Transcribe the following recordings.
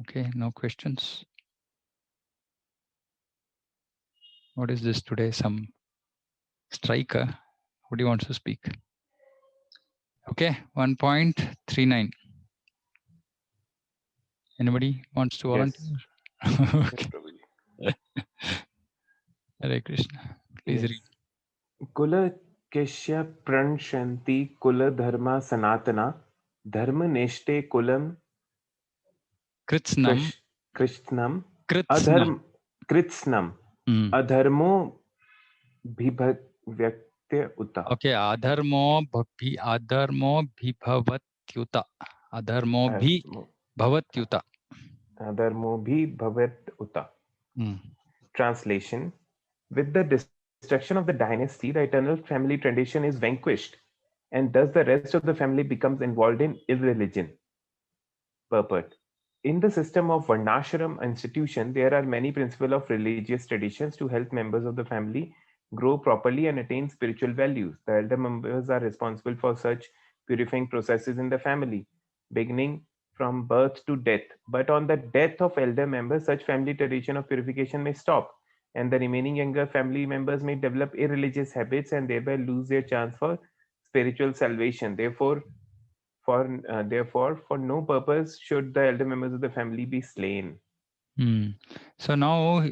Okay, no questions. What is this today? Some striker? What do you want to speak? Okay, 1.39. Anybody wants to volunteer? Okay. Hare Krishna. Please read. Kula Kesha Pranshanti Kula Dharma Sanatana Dharma Neshte Kulam Kritsnam. Krishnam Kritsnam. Adharm Kritsnam Hmm. Adharmo Bhibhavyakte Uta. Okay, adharmo bhibhavatyuta. Adharmo bhavatyuta. Adharmo Bhibhavat Uta. Hmm. Translation: with the destruction of the dynasty, the eternal family tradition is vanquished, and thus the rest of the family becomes involved in irreligion. Purport: in the system of Varnashram institution, there are many principles of religious traditions to help members of the family grow properly and attain spiritual values. The elder members are responsible for such purifying processes in the family, beginning from birth to death. But on the death of elder members, such family tradition of purification may stop, and the remaining younger family members may develop irreligious habits and thereby lose their chance for spiritual salvation. Therefore, for no purpose should the elder members of the family be slain. Hmm. So now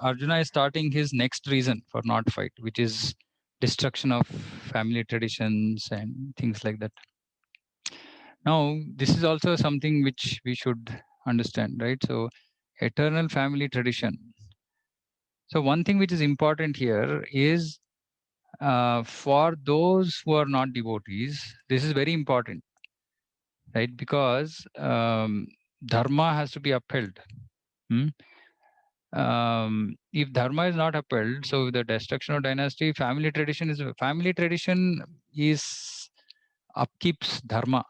Arjuna is starting his next reason for not fight, which is destruction of family traditions and things like that. Now, this is also something which we should understand, right? So, eternal family tradition. So, one thing which is important here is for those who are not devotees, this is very important, right? Because dharma has to be upheld. Hmm? If dharma is not upheld, so the destruction of dynasty, family tradition is upkeeps dharma,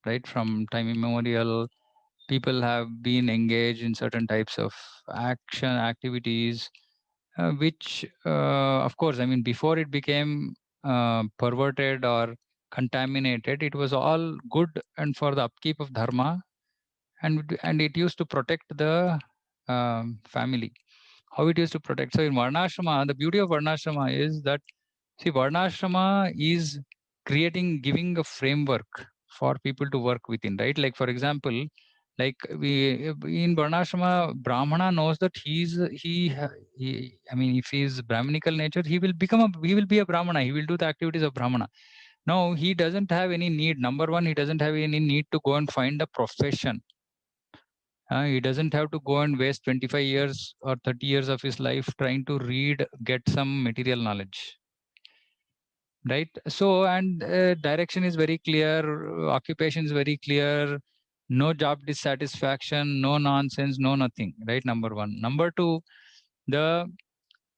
right? From time immemorial, people have been engaged in certain types of activities, which, of course, I mean, before it became perverted or contaminated, it was all good and for the upkeep of dharma, and it used to protect the family. How it used to protect? So in Varnashrama, the beauty of Varnashrama is that, see, Varnashrama is giving a framework for people to work within, right? Like, for example, like we in Varnashrama, Brahmana knows that I mean, if he is Brahminical nature, he will be a Brahmana. He will do the activities of Brahmana. Now, he doesn't have any need. Number one, he doesn't have any need to go and find a profession. He doesn't have to go and waste 25 years or 30 years of his life trying to get some material knowledge. Right. So, and direction is very clear, occupation is very clear, no job dissatisfaction, no nonsense, no nothing. Right. Number one. Number two, the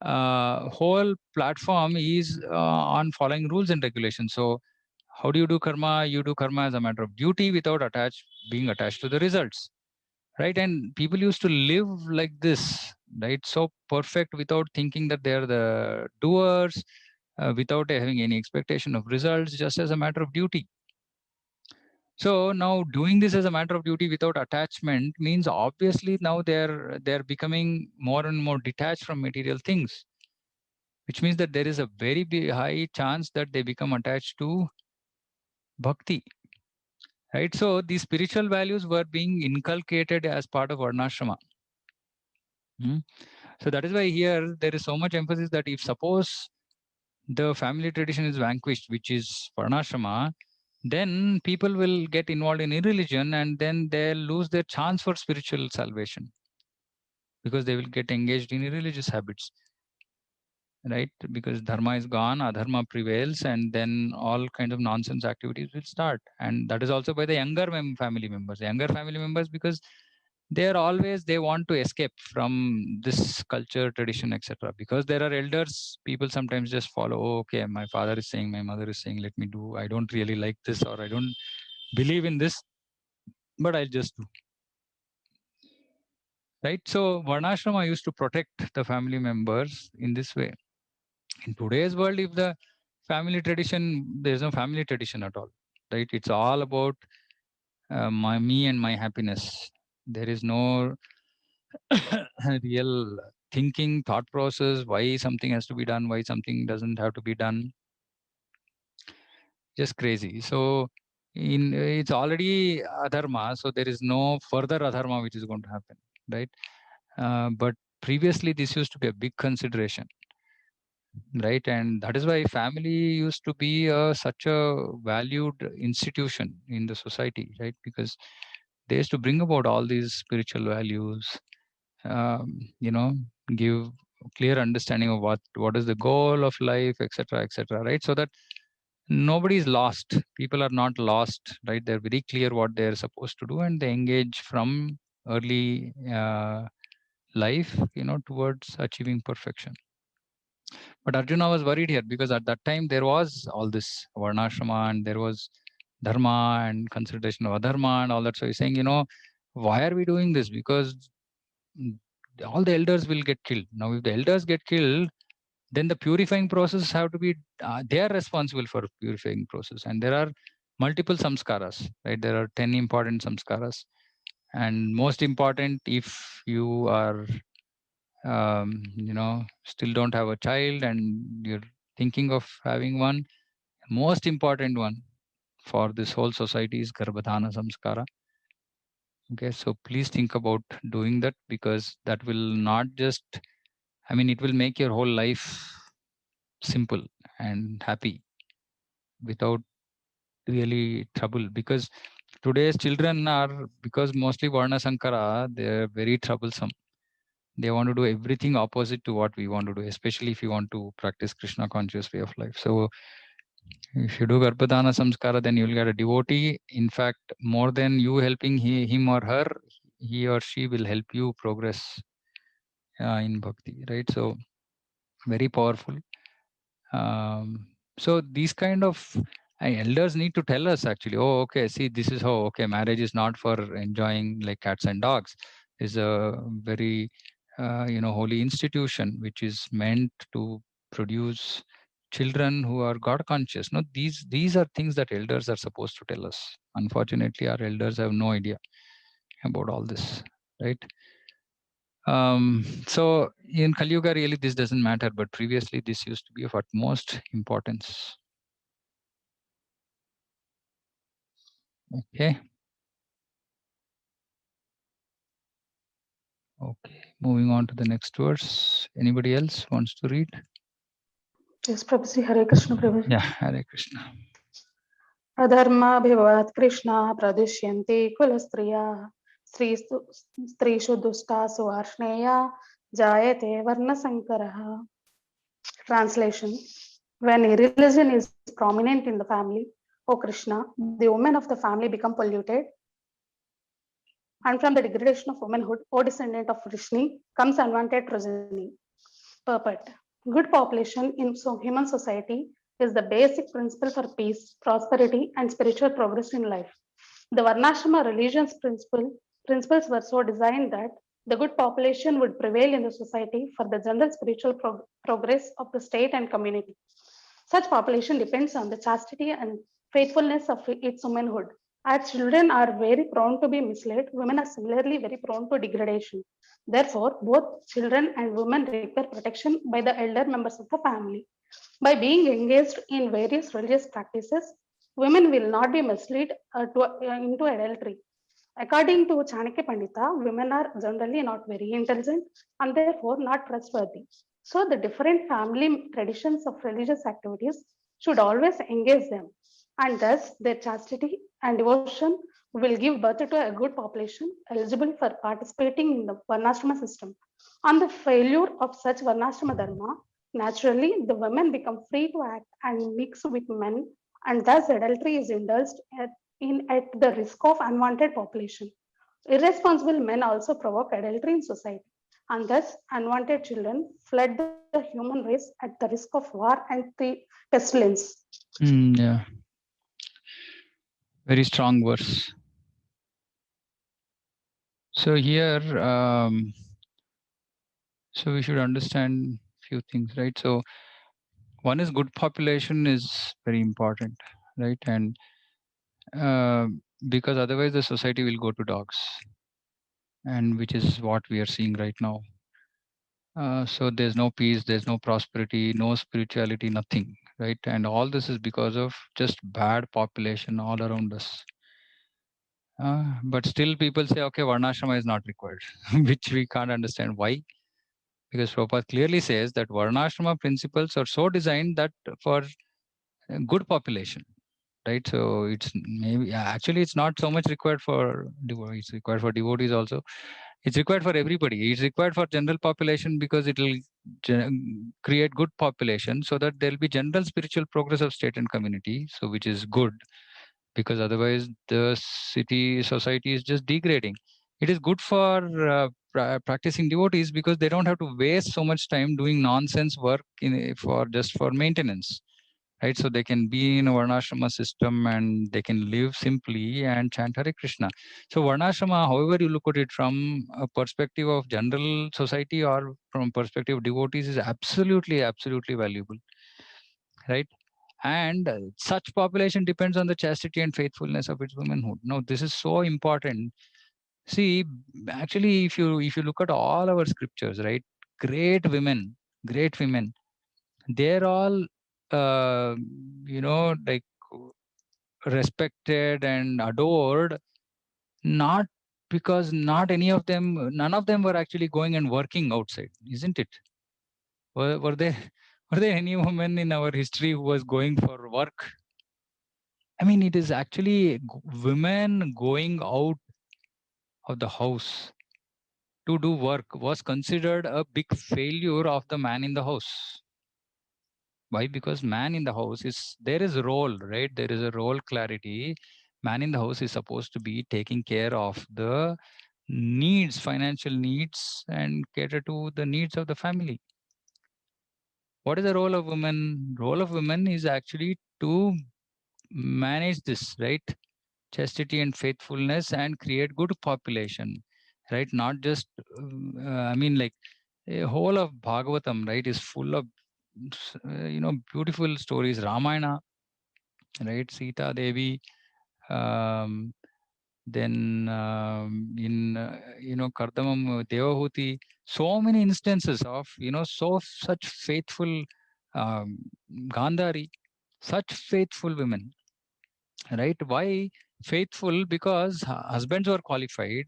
whole platform is on following rules and regulations. So, how do you do karma? You do karma as a matter of duty without being attached to the results. Right. And people used to live like this, right? So perfect without thinking that they're the doers, without having any expectation of results, just as a matter of duty. So now doing this as a matter of duty without attachment means obviously now they're becoming more and more detached from material things, which means that there is a very high chance that they become attached to bhakti. Right. So these spiritual values were being inculcated as part of varnashrama. So that is why here there is so much emphasis that if suppose the family tradition is vanquished, which is varnashrama, then people will get involved in irreligion and then they'll lose their chance for spiritual salvation because they will get engaged in irreligious habits, right? Because dharma is gone, adharma prevails, and then all kinds of nonsense activities will start. And that is also by the younger family members, because they want to escape from this culture, tradition, etc. Because there are elders, people sometimes just follow, oh, okay, my father is saying, my mother is saying, let me do. I don't really like this, or I don't believe in this, but I'll just do. Right? So Varnashrama used to protect the family members in this way. In today's world, if the family tradition, there's no family tradition at all. Right? It's all about me and my happiness. There is no real thinking, thought process, why something has to be done, why something doesn't have to be done. Just crazy. So it's already adharma, so there is no further adharma which is going to happen, right? But previously this used to be a big consideration, right? And that is why family used to be such a valued institution in the society, right? Because they used to bring about all these spiritual values, you know, give clear understanding of what is the goal of life, etc., etc., right? So that nobody is lost. People are not lost, right? They're very clear what they're supposed to do, and they engage from early life, towards achieving perfection. But Arjuna was worried here because at that time there was all this varnashrama and there was dharma and consideration of adharma and all that. So he's saying, why are we doing this? Because mm, all the elders will get killed. Now, if the elders get killed, then the purifying process have to be, they are responsible for purifying process. And there are multiple samskaras, right? There are 10 important samskaras. And most important, if you are still don't have a child and you're thinking of having one, most important one for this whole society is garbhadhana samskara. Okay, so please think about doing that, because that will not just, it will make your whole life simple and happy without really trouble. Because today's children are, because mostly varna sankara, they're very troublesome. They want to do everything opposite to what we want to do, especially if you want to practice Krishna conscious way of life. So if you do Garbhadana Samskara, then you'll get a devotee. In fact, more than you helping him or her, he or she will help you progress in bhakti, right? So very powerful. So these kind of elders need to tell us actually, oh, okay, see, this is how, okay, marriage is not for enjoying like cats and dogs. Is a very, holy institution which is meant to produce children who are God conscious. No, these are things that elders are supposed to tell us. Unfortunately, our elders have no idea about all this, right? So in Kali Yuga, really this doesn't matter, but previously this used to be of utmost importance. Okay. Okay. Moving on to the next verse. Anybody else wants to read? Yes, Prabhuji, Hare Krishna, Prabhuji. Yeah, Hare Krishna. Adharmabhivat Krishna pradishyanti kulastriya strishu dustasu arshneya jayate varna sankaraha. Translation: when religion is prominent in the family, O Krishna, the women of the family become polluted, and from the degradation of womanhood, O descendant of Vrishni, comes unwanted progeny. Purport: good population in human society is the basic principle for peace, prosperity, and spiritual progress in life. The Varnashrama religion's principles were so designed that the good population would prevail in the society for the general spiritual progress of the state and community. Such population depends on the chastity and faithfulness of its womanhood. As children are very prone to be misled, women are similarly very prone to degradation. Therefore, both children and women require protection by the elder members of the family. By being engaged in various religious practices, women will not be misled into adultery. According to Chanakya Pandita, women are generally not very intelligent and therefore not trustworthy. So, the different family traditions of religious activities should always engage them, and thus their chastity and devotion will give birth to a good population eligible for participating in the Varnashrama system. On the failure of such Varnashrama Dharma, naturally the women become free to act and mix with men, and thus adultery is indulged at the risk of unwanted population. Irresponsible men also provoke adultery in society, and thus unwanted children flood the human race at the risk of war and pestilence. Yeah. Very strong verse. So here, so we should understand few things, right? So one is good population is very important, right? And because otherwise the society will go to dogs, and which is what we are seeing right now. So there's no peace, there's no prosperity, no spirituality, nothing, right? And all this is because of just bad population all around us. But still people say, okay, Varnashrama is not required, which we can't understand why. Because Prabhupada clearly says that Varnashrama principles are so designed that for a good population, right? So it's maybe actually it's not so much required for devotees, it's required for devotees also. It's required for everybody. It's required for general population because it will create good population so that there will be general spiritual progress of state and community. So which is good, because otherwise the society is just degrading. It is good for practicing devotees because they don't have to waste so much time doing nonsense work for just for maintenance, right? So they can be in a varnashrama system and they can live simply and chant Hare Krishna. So varnashrama, however you look at it from a perspective of general society or from perspective of devotees, is absolutely valuable, right? And such population depends on the chastity and faithfulness of its womanhood. Now this is so important. See, actually, if you look at all our scriptures, right, great women, they're all uh, like respected and adored, not because not any of them, none of them were actually going and working outside, isn't it? Were there were there any women in our history who was going for work? I mean, it is actually women going out of the house to do work was considered a big failure of the man in the house. Why? Because man in the house is, there is a role, right? There is a role clarity. Man in the house is supposed to be taking care of the needs, financial needs, and cater to the needs of the family. What is the role of women? Role of women is actually to manage this, right? Chastity and faithfulness and create good population, right? Not just, I mean, like a whole of Bhagavatam, right, is full of beautiful stories. Ramayana, right? Sita Devi, um, then in Kardamam Devahuti, so many instances of such faithful um, Gandhari, such faithful women, right? Why faithful? Because husbands were qualified,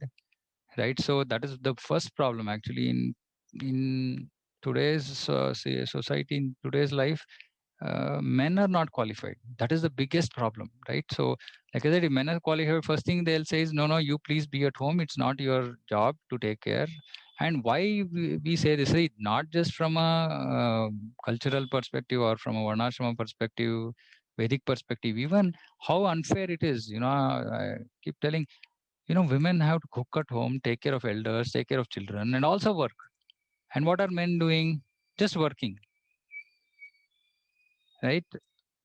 right? So that is the first problem actually in today's society, in today's life. Men are not qualified. That is the biggest problem, right? So like I said, if men are qualified, first thing they'll say is, no, you please be at home, it's not your job to take care. And why we say this, right? Not just from a cultural perspective or from a varnashrama perspective, Vedic perspective, even how unfair it is. I keep telling, women have to cook at home, take care of elders, take care of children, and also work. And what are men doing? Just working, right?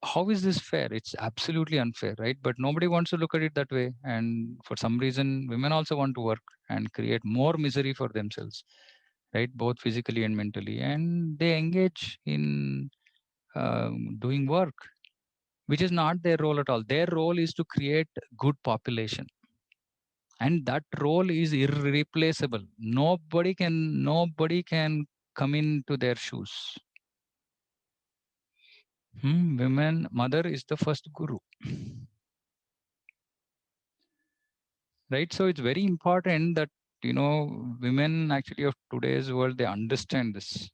How is this fair? It's absolutely unfair, right? But nobody wants to look at it that way. And for some reason, women also want to work and create more misery for themselves, right? Both physically and mentally. And they engage in doing work, which is not their role at all. Their role is to create good population. And that role is irreplaceable. Nobody can come into their shoes. Women, mother is the first guru, right? So it's very important that women actually of today's world, they understand this.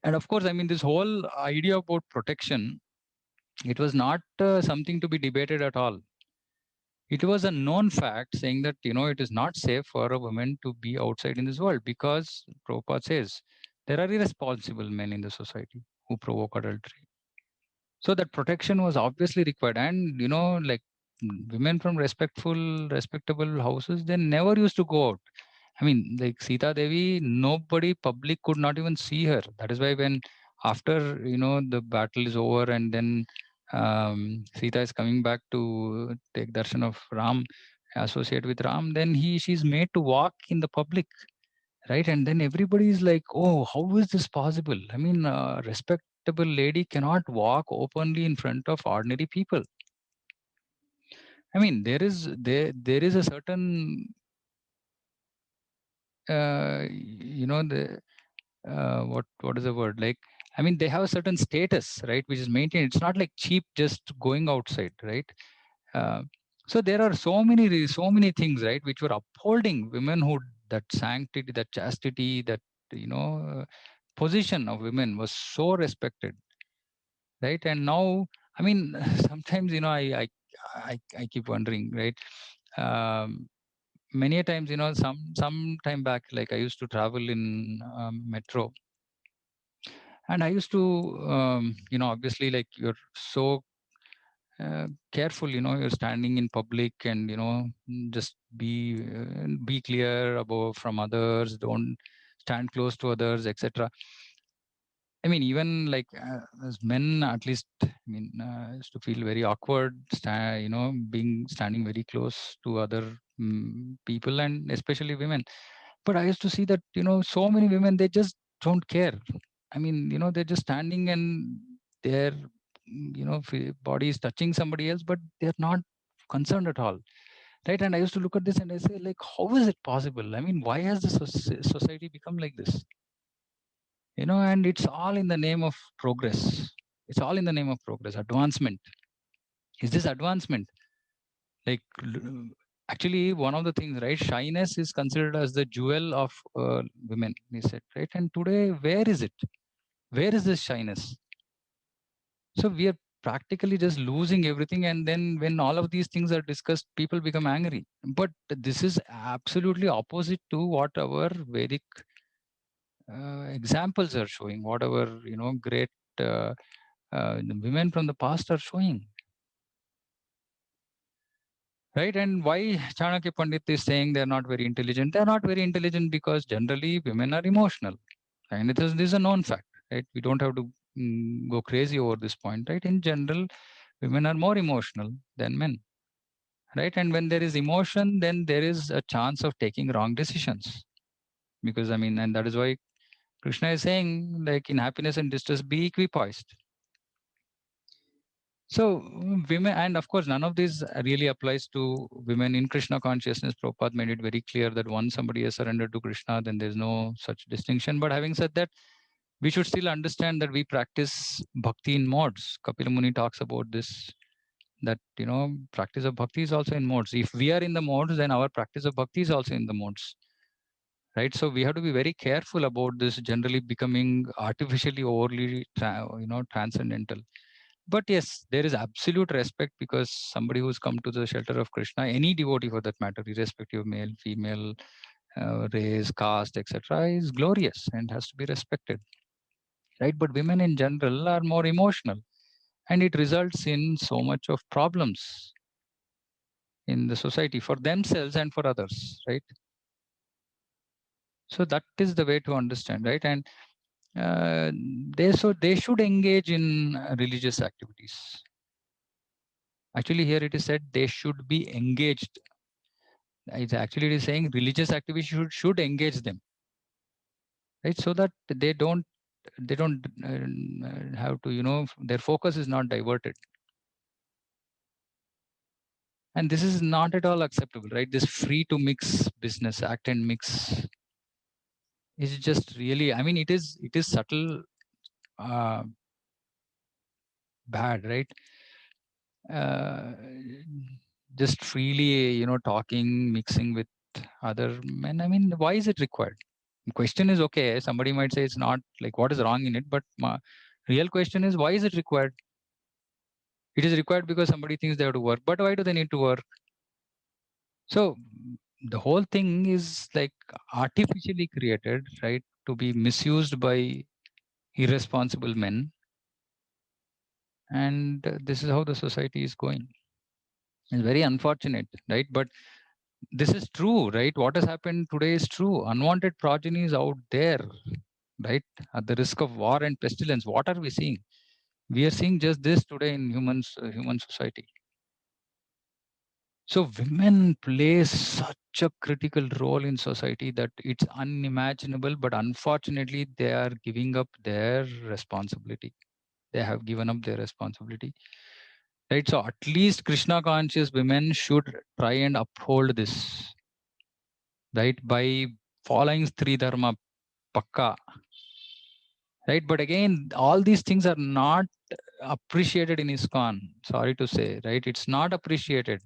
And of course, I mean, this whole idea about protection, it was not something to be debated at all. It was a known fact saying that it is not safe for a woman to be outside in this world, because Prabhupada says there are irresponsible men in the society who provoke adultery. So that protection was obviously required. And like women from respectable houses, they never used to go out. I mean, like Sita Devi, nobody public could not even see her. That is why when after the battle is over and then Sita is coming back to take darshan of Ram, associate with Ram, then she's made to walk in the public, right? And then everybody is like, oh, how is this possible? I mean, a respectable lady cannot walk openly in front of ordinary people. I mean, there is a certain the what is the word, like, I mean, they have a certain status, right, which is maintained. It's not like cheap just going outside, right? uh, so there are so many things, right, which were upholding womanhood, that sanctity, that chastity, that position of women was so respected, right? And now, I mean, sometimes, I keep wondering, right? Many a times, some time back, like, I used to travel in metro, and I used to, obviously, like, you're so careful, you're standing in public, and just be clear above from others, don't stand close to others, etc. I mean, even like, as men, at least, I mean, I used to feel very awkward, standing very close to other people, and especially women. But I used to see that, so many women, they just don't care. I mean, they're just standing, and their, body is touching somebody else, but they're not concerned at all. Right. And I used to look at this and I say, like, how is it possible? I mean, why has the society become like this? And it's all in the name of progress. It's all in the name of progress, advancement. Is this advancement? Like, actually, one of the things, right? Shyness is considered as the jewel of women, he said, right? And today, where is it? Where is this shyness? So we are practically just losing everything. And then when all of these things are discussed, people become angry. But this is absolutely opposite to what our Vedic examples are showing, whatever, great the women from the past are showing. Right. And why Chanakya Pandit is saying they're not very intelligent? They're not very intelligent because generally women are emotional. And this is a known fact, right? We don't have to go crazy over this point, right? In general, women are more emotional than men, right? And when there is emotion, then there is a chance of taking wrong decisions. Because, I mean, and that is why Krishna is saying, like, in happiness and distress, be equipoised. So women, and of course, none of this really applies to women in Krishna consciousness. Prabhupada made it very clear that once somebody has surrendered to Krishna, then there's no such distinction. But having said that, we should still understand that we practice bhakti in modes. Kapila Muni talks about this, that, practice of bhakti is also in modes. If we are in the modes, then our practice of bhakti is also in the modes. Right. So we have to be very careful about this generally becoming artificially overly, transcendental. But yes, there is absolute respect, because somebody who's come to the shelter of Krishna, any devotee for that matter, irrespective of male, female, race, caste, etc., is glorious and has to be respected. Right. But women in general are more emotional, and it results in so much of problems in the society for themselves and for others. Right. So that is the way to understand. Right. And they should engage in religious activities. Actually, here it is said they should be engaged. It's actually, it is saying religious activities should engage them, right? So that they don't have to, their focus is not diverted. And this is not at all acceptable, right? This free to mix business, act and mix, is just really, I mean, it is subtle, uh, bad, right? Uh, just freely, talking, mixing with other men. I mean, why is it required? The question is, okay, somebody might say it's not, like, what is wrong in it? But real question is, why is it required? It is required because somebody thinks they have to work. But why do they need to work? So the whole thing is like artificially created, right, to be misused by irresponsible men. And this is how the society is going. It's very unfortunate, right? But this is true, right? What has happened today is true. Unwanted progeny is out there, right? At the risk of war and pestilence. What are we seeing? We are seeing just this today in human society. So women play such a critical role in society that it's unimaginable. But unfortunately, they are giving up their responsibility. They have given up their responsibility. Right. So at least Krishna conscious women should try and uphold this, right, by following Sri Dharma pakka, right? But again, all these things are not appreciated in ISKCON. Sorry to say, right? It's not appreciated.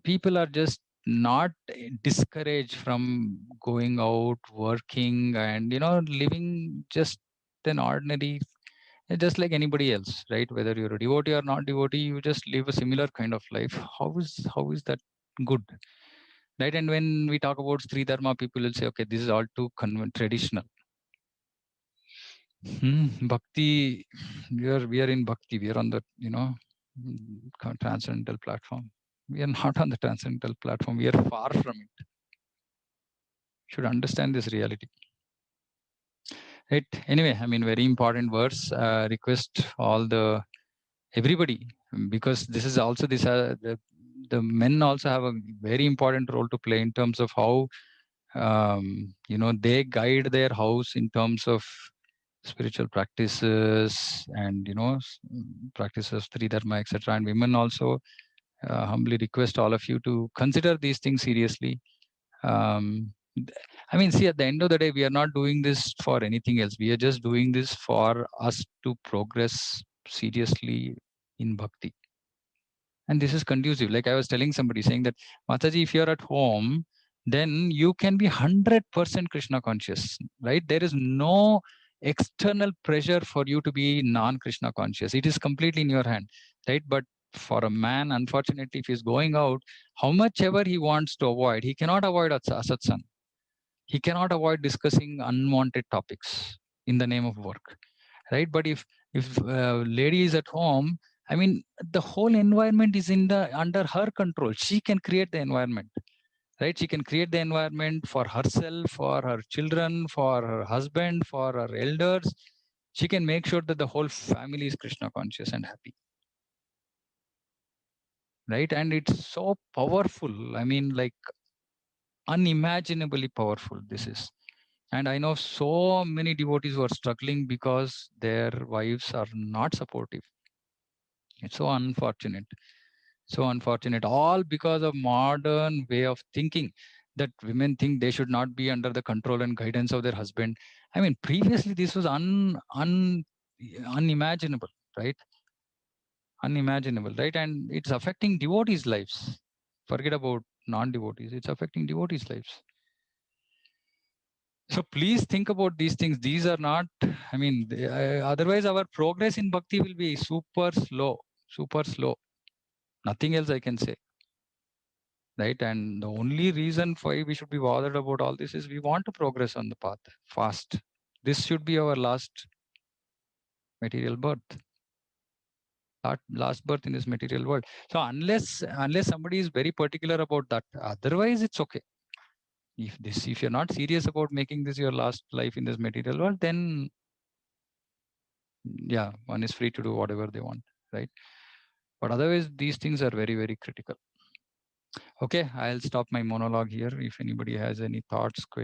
People are just not discouraged from going out, working, and living just an ordinary, just like anybody else, right? Whether you're a devotee or not devotee, you just live a similar kind of life. How is that good, right? And when we talk about Sri Dharma, people will say, okay, this is all too traditional. Bhakti, we are in bhakti. We are on the transcendental platform. We are not on the transcendental platform. We are far from it. Should understand this reality. Right. Anyway, I mean, very important verse. Request all everybody, because this is also the men also have a very important role to play in terms of how they guide their house in terms of spiritual practices and practices Sri Dharma, etc. And women also humbly request all of you to consider these things seriously. I mean, see, at the end of the day, we are not doing this for anything else. We are just doing this for us to progress seriously in bhakti. And this is conducive. Like I was telling somebody, saying that, Mataji, if you're at home, then you can be 100% Krishna conscious, right? There is no external pressure for you to be non-Krishna conscious. It is completely in your hand, right? But for a man, unfortunately, if he's going out, how much ever he wants to avoid, he cannot avoid asatsang. He cannot avoid discussing unwanted topics in the name of work, right? But if lady is at home, I mean, the whole environment is under her control. She can create the environment, right? She can create the environment for herself, for her children, for her husband, for her elders. She can make sure that the whole family is Krishna conscious and happy, right? And it's so powerful. I mean, like, unimaginably powerful this is. And I know so many devotees who are struggling because their wives are not supportive. It's so unfortunate. So unfortunate. All because of modern way of thinking, that women think they should not be under the control and guidance of their husband. I mean, previously this was unimaginable, right? Unimaginable, right? And it's affecting devotees' lives. Forget about non-devotees. It's affecting devotees' lives. So please think about these things. These are not, I mean, otherwise our progress in bhakti will be super slow, super slow. Nothing else I can say, right? And the only reason why we should be bothered about all this is we want to progress on the path fast. This should be our last material birth, last birth in this material world. So unless somebody is very particular about that, otherwise it's okay. If you're not serious about making this your last life in this material world, then yeah, one is free to do whatever they want, right? But otherwise, these things are very, very critical. Okay, I'll stop my monologue here. If anybody has any thoughts, questions,